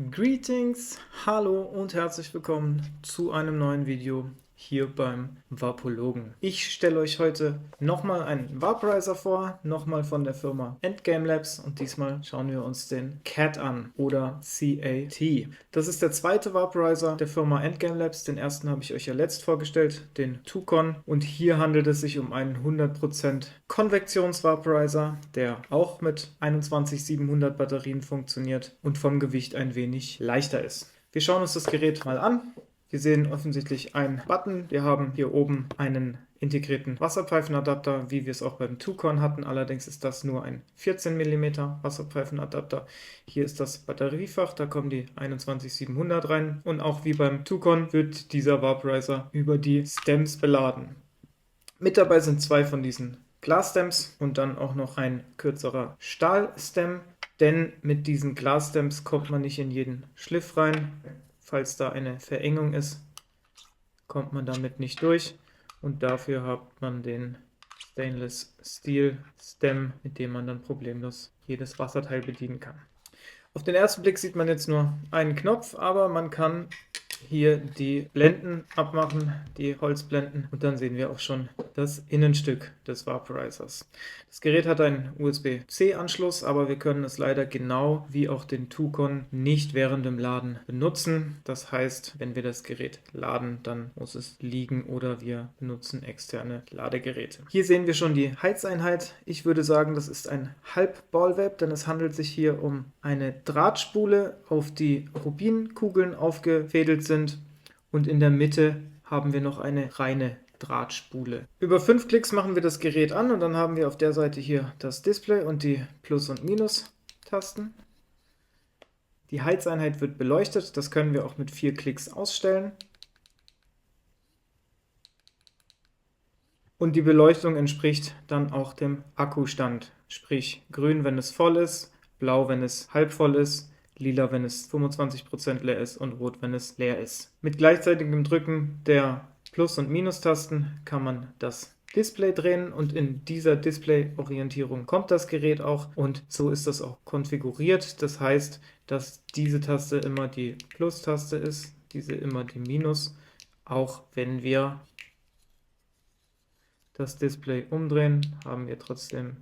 Greetings, hallo und herzlich willkommen zu einem neuen Video hier beim Vapologen. Ich stelle euch heute nochmal einen Vaporizer vor, nochmal von der Firma Endgame Labs, und diesmal schauen wir uns den CAT an oder CAT. Das ist der zweite Vaporizer der Firma Endgame Labs. Den ersten habe ich euch ja letzt vorgestellt, den Tucon, und hier handelt es sich um einen 100% Konvektionsvaporizer, der auch mit 21700 Batterien funktioniert und vom Gewicht ein wenig leichter ist. Wir schauen uns das Gerät mal an. Wir sehen offensichtlich einen Button. Wir haben hier oben einen integrierten Wasserpfeifenadapter, wie wir es auch beim Tucon hatten. Allerdings ist das nur ein 14 mm Wasserpfeifenadapter. Hier ist das Batteriefach, da kommen die 21700 rein. Und auch wie beim Tucon wird dieser Vaporizer über die Stems beladen. Mit dabei sind zwei von diesen Glasstems und dann auch noch ein kürzerer Stahlstem, denn mit diesen Glasstems kommt man nicht in jeden Schliff rein. Falls da eine Verengung ist, kommt man damit nicht durch, und dafür hat man den Stainless Steel Stem, mit dem man dann problemlos jedes Wasserteil bedienen kann. Auf den ersten Blick sieht man jetzt nur einen Knopf, aber man kann hier die Blenden abmachen, die Holzblenden, und dann sehen wir auch schon das Innenstück des Vaporizers. Das Gerät hat einen USB-C-Anschluss, aber wir können es leider genau wie auch den Tucon nicht während dem Laden benutzen. Das heißt, wenn wir das Gerät laden, dann muss es liegen oder wir benutzen externe Ladegeräte. Hier sehen wir schon die Heizeinheit. Ich würde sagen, das ist ein Halb-Ball-Vape, denn es handelt sich hier um eine Drahtspule, auf die Rubinkugeln aufgefädelt sind, und in der Mitte haben wir noch eine reine Drahtspule. Über 5 Klicks machen wir das Gerät an, und dann haben wir auf der Seite hier das Display und die Plus- und Minus-Tasten. Die Heizeinheit wird beleuchtet, das können wir auch mit 4 Klicks ausstellen. Und die Beleuchtung entspricht dann auch dem Akkustand, sprich grün, wenn es voll ist, blau, wenn es halb voll ist, lila, wenn es 25% leer ist, und rot, wenn es leer ist. Mit gleichzeitigem Drücken der Plus- und Minus-Tasten kann man das Display drehen, und in dieser Display-Orientierung kommt das Gerät auch, und so ist das auch konfiguriert. Das heißt, dass diese Taste immer die Plus-Taste ist, diese immer die Minus, auch wenn wir das Display umdrehen, haben wir trotzdem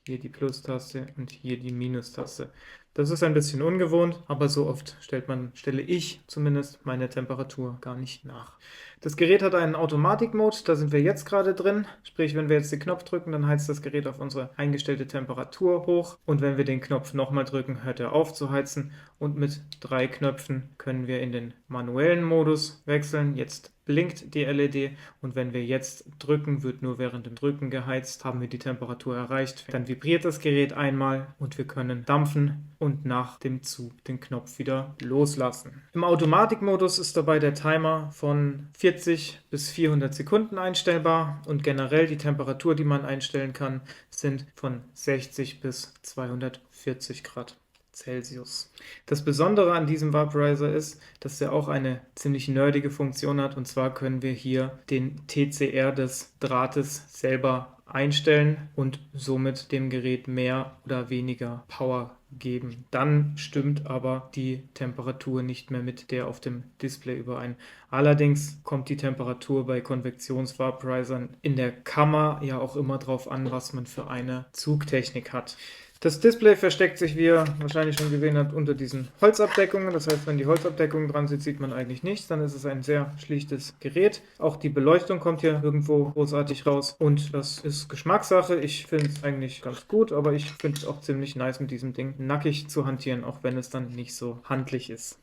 hier die Plus-Taste und hier die Minus-Taste. Das ist ein bisschen ungewohnt, aber so oft stelle ich zumindest meine Temperatur gar nicht nach. Das Gerät hat einen Automatik-Mode, da sind wir jetzt gerade drin. Sprich, wenn wir jetzt den Knopf drücken, dann heizt das Gerät auf unsere eingestellte Temperatur hoch. Und wenn wir den Knopf nochmal drücken, hört er auf zu heizen. Und mit 3 Knöpfen können wir in den manuellen Modus wechseln. Jetzt blinkt die LED, und wenn wir jetzt drücken, wird nur während dem Drücken geheizt. Haben wir die Temperatur erreicht, dann vibriert das Gerät einmal und wir können dampfen und nach dem Zug den Knopf wieder loslassen. Im Automatikmodus ist dabei der Timer von 40 bis 400 Sekunden einstellbar, und generell die Temperatur, die man einstellen kann, sind von 60 bis 240 Grad Celsius. Das Besondere an diesem Vaporizer ist, dass er auch eine ziemlich nerdige Funktion hat, und zwar können wir hier den TCR des Drahtes selber einstellen und somit dem Gerät mehr oder weniger Power geben. Dann stimmt aber die Temperatur nicht mehr mit der auf dem Display überein. Allerdings kommt die Temperatur bei Konvektionsvaporizern in der Kammer ja auch immer darauf an, was man für eine Zugtechnik hat. Das Display versteckt sich, wie ihr wahrscheinlich schon gesehen habt, unter diesen Holzabdeckungen. Das heißt, wenn die Holzabdeckung dran sitzt, sieht man eigentlich nichts. Dann ist es ein sehr schlichtes Gerät. Auch die Beleuchtung kommt hier irgendwo großartig raus. Und das ist Geschmackssache. Ich finde es eigentlich ganz gut, aber ich finde es auch ziemlich nice, mit diesem Ding nackig zu hantieren, auch wenn es dann nicht so handlich ist.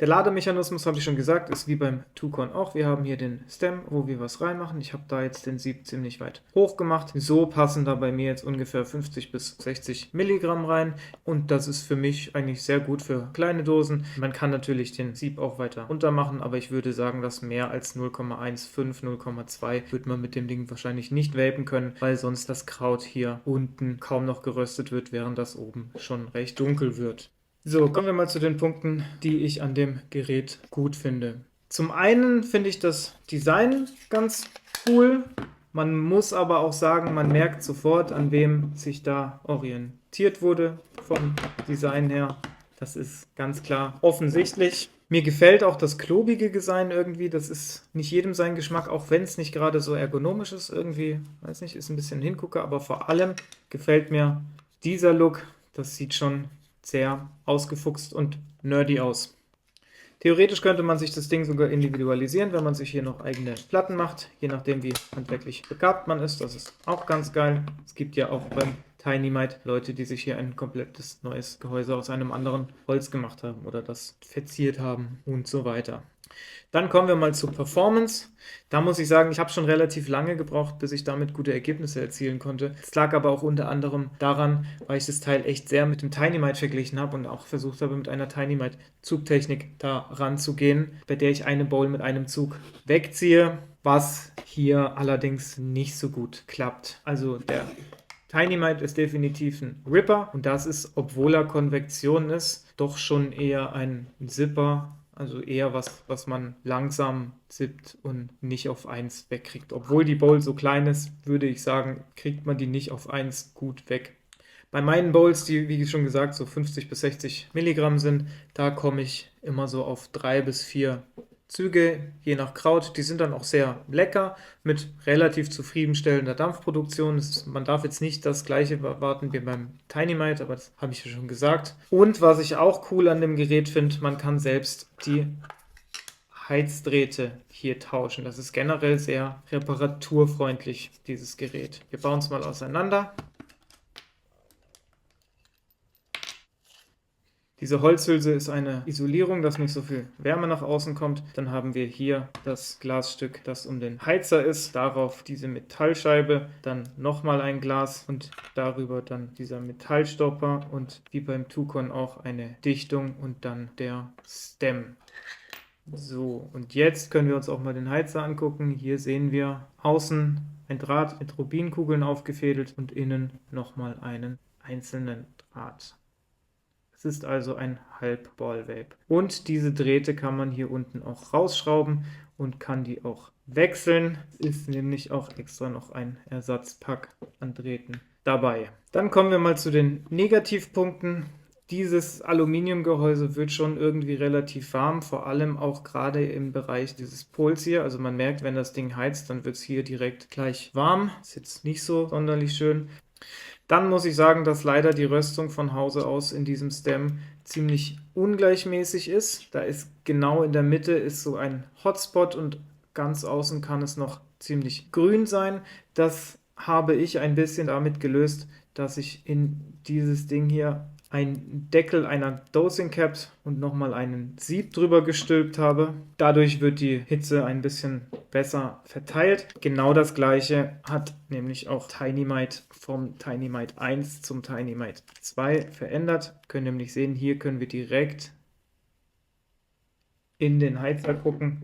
Der Lademechanismus, habe ich schon gesagt, ist wie beim Tucon auch. Wir haben hier den Stem, wo wir was reinmachen. Ich habe da jetzt den Sieb ziemlich weit hoch gemacht. So passen da bei mir jetzt ungefähr 50 bis 60 Milligramm rein, und das ist für mich eigentlich sehr gut für kleine Dosen. Man kann natürlich den Sieb auch weiter runter machen, aber ich würde sagen, dass mehr als 0,15, 0,2 wird man mit dem Ding wahrscheinlich nicht vapen können, weil sonst das Kraut hier unten kaum noch geröstet wird, während das oben schon recht dunkel wird. So, kommen wir mal zu den Punkten, die ich an dem Gerät gut finde. Zum einen finde ich das Design ganz cool. Man muss aber auch sagen, man merkt sofort, an wem sich da orientiert wurde vom Design her. Das ist ganz klar offensichtlich. Mir gefällt auch das klobige Design irgendwie. Das ist nicht jedem sein Geschmack, auch wenn es nicht gerade so ergonomisch ist. Irgendwie, weiß nicht, ist ein bisschen ein Hingucker, aber vor allem gefällt mir dieser Look. Das sieht schon sehr ausgefuchst und nerdy aus. Theoretisch könnte man sich das Ding sogar individualisieren, wenn man sich hier noch eigene Platten macht, je nachdem wie handwerklich begabt man ist. Das ist auch ganz geil. Es gibt ja auch beim Tynimite Leute, die sich hier ein komplettes neues Gehäuse aus einem anderen Holz gemacht haben oder das verziert haben und so weiter. Dann kommen wir mal zur Performance. Da muss ich sagen, ich habe schon relativ lange gebraucht, bis ich damit gute Ergebnisse erzielen konnte. Es lag aber auch unter anderem daran, weil ich das Teil echt sehr mit dem Tynimite verglichen habe und auch versucht habe, mit einer Tynimite Zugtechnik da ranzugehen, bei der ich eine Bowl mit einem Zug wegziehe, was hier allerdings nicht so gut klappt. Also der Tynimite ist definitiv ein Ripper und das ist, obwohl er Konvektion ist, doch schon eher ein Zipper. Also eher was man langsam zippt und nicht auf 1 wegkriegt. Obwohl die Bowl so klein ist, würde ich sagen, kriegt man die nicht auf 1 gut weg. Bei meinen Bowls, die wie schon gesagt so 50 bis 60 Milligramm sind, da komme ich immer so auf 3 bis 4 Züge, je nach Kraut. Die sind dann auch sehr lecker, mit relativ zufriedenstellender Dampfproduktion. Man darf jetzt nicht das gleiche erwarten wie beim Tynimite, aber das habe ich ja schon gesagt. Und was ich auch cool an dem Gerät finde, man kann selbst die Heizdrähte hier tauschen. Das ist generell sehr reparaturfreundlich, dieses Gerät. Wir bauen es mal auseinander. Diese Holzhülse ist eine Isolierung, dass nicht so viel Wärme nach außen kommt. Dann haben wir hier das Glasstück, das um den Heizer ist. Darauf diese Metallscheibe, dann nochmal ein Glas und darüber dann dieser Metallstopper und wie beim Tukon auch eine Dichtung und dann der Stem. So, und jetzt können wir uns auch mal den Heizer angucken. Hier sehen wir außen ein Draht mit Rubinkugeln aufgefädelt und innen nochmal einen einzelnen Draht. Es ist also ein Halbball-Vape. Und diese Drähte kann man hier unten auch rausschrauben und kann die auch wechseln. Es ist nämlich auch extra noch ein Ersatzpack an Drähten dabei. Dann kommen wir mal zu den Negativpunkten. Dieses Aluminiumgehäuse wird schon irgendwie relativ warm, vor allem auch gerade im Bereich dieses Pols hier. Also man merkt, wenn das Ding heizt, dann wird es hier direkt gleich warm. Ist jetzt nicht so sonderlich schön. Dann muss ich sagen, dass leider die Röstung von Hause aus in diesem Stem ziemlich ungleichmäßig ist. Da ist genau in der Mitte ist so ein Hotspot und ganz außen kann es noch ziemlich grün sein. Das habe ich ein bisschen damit gelöst, dass ich in dieses Ding hier einen Deckel einer Dosing Cap und nochmal einen Sieb drüber gestülpt habe. Dadurch wird die Hitze ein bisschen besser verteilt. Genau das gleiche hat nämlich auch Tynimite vom Tynimite 1 zum Tynimite 2 verändert. Wir können nämlich sehen, hier können wir direkt in den Heizer gucken,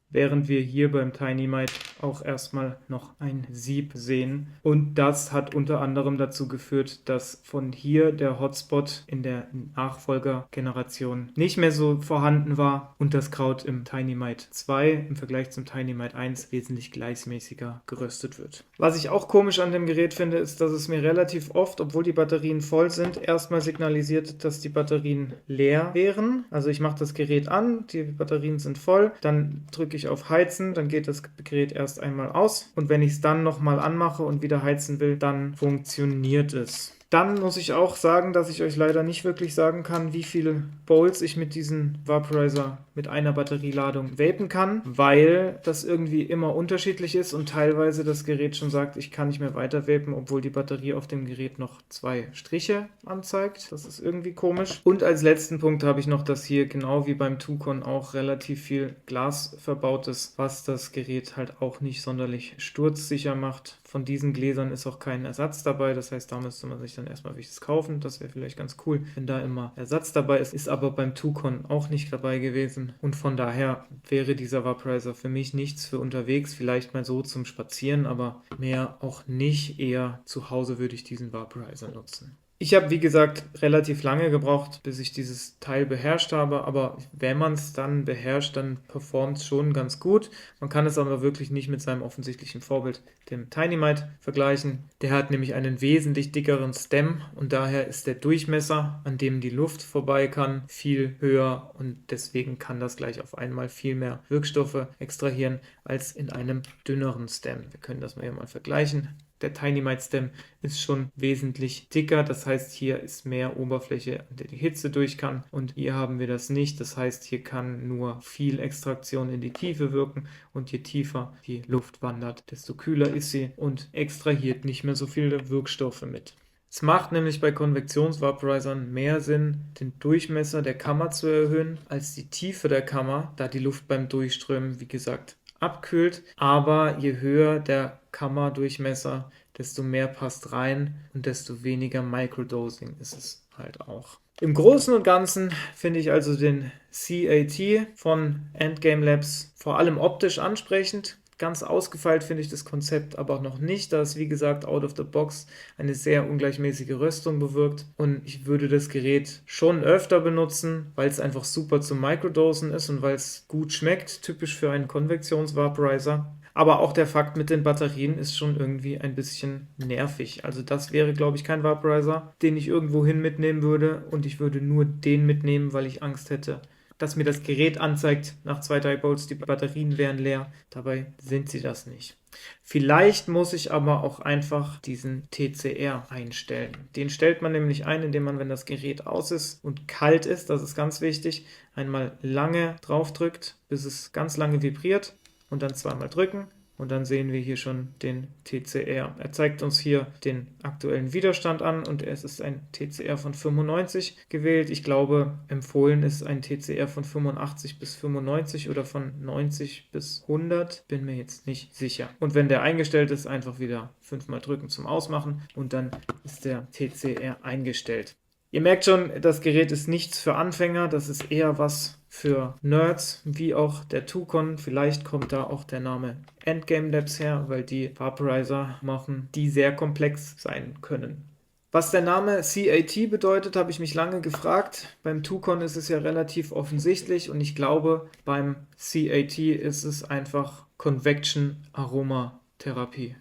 während wir hier beim Tynimite auch erstmal noch ein Sieb sehen. Und das hat unter anderem dazu geführt, dass von hier der Hotspot in der Nachfolgergeneration nicht mehr so vorhanden war und das Kraut im Tynimite 2 im Vergleich zum Tynimite 1 wesentlich gleichmäßiger geröstet wird. Was ich auch komisch an dem Gerät finde, ist, dass es mir relativ oft, obwohl die Batterien voll sind, erstmal signalisiert, dass die Batterien leer wären. Also ich mache das Gerät an, die Batterien sind voll, dann drücke ich auf Heizen, dann geht das Gerät erst einmal aus und wenn ich es dann nochmal anmache und wieder heizen will, dann funktioniert es. Dann muss ich auch sagen, dass ich euch leider nicht wirklich sagen kann, wie viele Bowls ich mit diesem Vaporizer mit einer Batterieladung vapen kann, weil das irgendwie immer unterschiedlich ist und teilweise das Gerät schon sagt, ich kann nicht mehr weiter vapen, obwohl die Batterie auf dem Gerät noch 2 Striche anzeigt. Das ist irgendwie komisch. Und als letzten Punkt habe ich noch, dass hier genau wie beim Tukon auch relativ viel Glas verbaut ist, was das Gerät halt auch nicht sonderlich sturzsicher macht. Von diesen Gläsern ist auch kein Ersatz dabei, das heißt, da müsste man sich dann erstmal welches kaufen. Das wäre vielleicht ganz cool, wenn da immer Ersatz dabei ist. Ist aber beim Tukon auch nicht dabei gewesen. Und von daher wäre dieser Vaporizer für mich nichts für unterwegs. Vielleicht mal so zum Spazieren, aber mehr auch nicht. Eher zu Hause würde ich diesen Vaporizer nutzen. Ich habe, wie gesagt, relativ lange gebraucht, bis ich dieses Teil beherrscht habe, aber wenn man es dann beherrscht, dann performt es schon ganz gut. Man kann es aber wirklich nicht mit seinem offensichtlichen Vorbild, dem Tiny-Mite, vergleichen. Der hat nämlich einen wesentlich dickeren Stem und daher ist der Durchmesser, an dem die Luft vorbei kann, viel höher und deswegen kann das gleich auf einmal viel mehr Wirkstoffe extrahieren als in einem dünneren Stem. Wir können das mal vergleichen. Der Tiny-Mite Stem ist schon wesentlich dicker, das heißt, hier ist mehr Oberfläche, an der die Hitze durch kann und hier haben wir das nicht, das heißt, hier kann nur viel Extraktion in die Tiefe wirken und je tiefer die Luft wandert, desto kühler ist sie und extrahiert nicht mehr so viele Wirkstoffe mit. Es macht nämlich bei Konvektionsvaporizern mehr Sinn, den Durchmesser der Kammer zu erhöhen, als die Tiefe der Kammer, da die Luft beim Durchströmen, wie gesagt, abkühlt, aber je höher der Kammerdurchmesser, desto mehr passt rein und desto weniger Microdosing ist es halt auch. Im Großen und Ganzen finde ich also den CAT von Endgame Labs vor allem optisch ansprechend. Ganz ausgefeilt finde ich das Konzept aber auch noch nicht, da es wie gesagt out of the box eine sehr ungleichmäßige Röstung bewirkt und ich würde das Gerät schon öfter benutzen, weil es einfach super zum Microdosen ist und weil es gut schmeckt, typisch für einen Konvektionsvaporizer. Aber auch der Fakt mit den Batterien ist schon irgendwie ein bisschen nervig. Also das wäre, glaube ich, kein Vaporizer, den ich irgendwo hin mitnehmen würde und ich würde nur den mitnehmen, weil ich Angst hätte, dass mir das Gerät anzeigt, nach 2, 3 Bolts, die Batterien wären leer. Dabei sind sie das nicht. Vielleicht muss ich aber auch einfach diesen TCR einstellen. Den stellt man nämlich ein, indem man, wenn das Gerät aus ist und kalt ist, das ist ganz wichtig, einmal lange drauf drückt, bis es ganz lange vibriert und dann zweimal drücken. Und dann sehen wir hier schon den TCR. Er zeigt uns hier den aktuellen Widerstand an und es ist ein TCR von 95 gewählt. Ich glaube, empfohlen ist ein TCR von 85 bis 95 oder von 90 bis 100. Bin mir jetzt nicht sicher. Und wenn der eingestellt ist, einfach wieder 5-mal drücken zum Ausmachen und dann ist der TCR eingestellt. Ihr merkt schon, das Gerät ist nichts für Anfänger, das ist eher was für Nerds, wie auch der Tucon. Vielleicht kommt da auch der Name Endgame Labs her, weil die Vaporizer machen, die sehr komplex sein können. Was der Name CAT bedeutet, habe ich mich lange gefragt. Beim Tucon ist es ja relativ offensichtlich und ich glaube, beim CAT ist es einfach Convection Aromatherapie.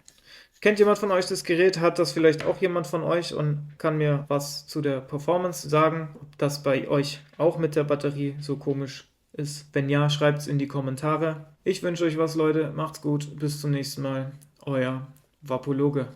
Kennt jemand von euch das Gerät? Hat das vielleicht auch jemand von euch und kann mir was zu der Performance sagen? Ob das bei euch auch mit der Batterie so komisch ist? Wenn ja, schreibt es in die Kommentare. Ich wünsche euch was, Leute. Macht's gut. Bis zum nächsten Mal. Euer Vapologe.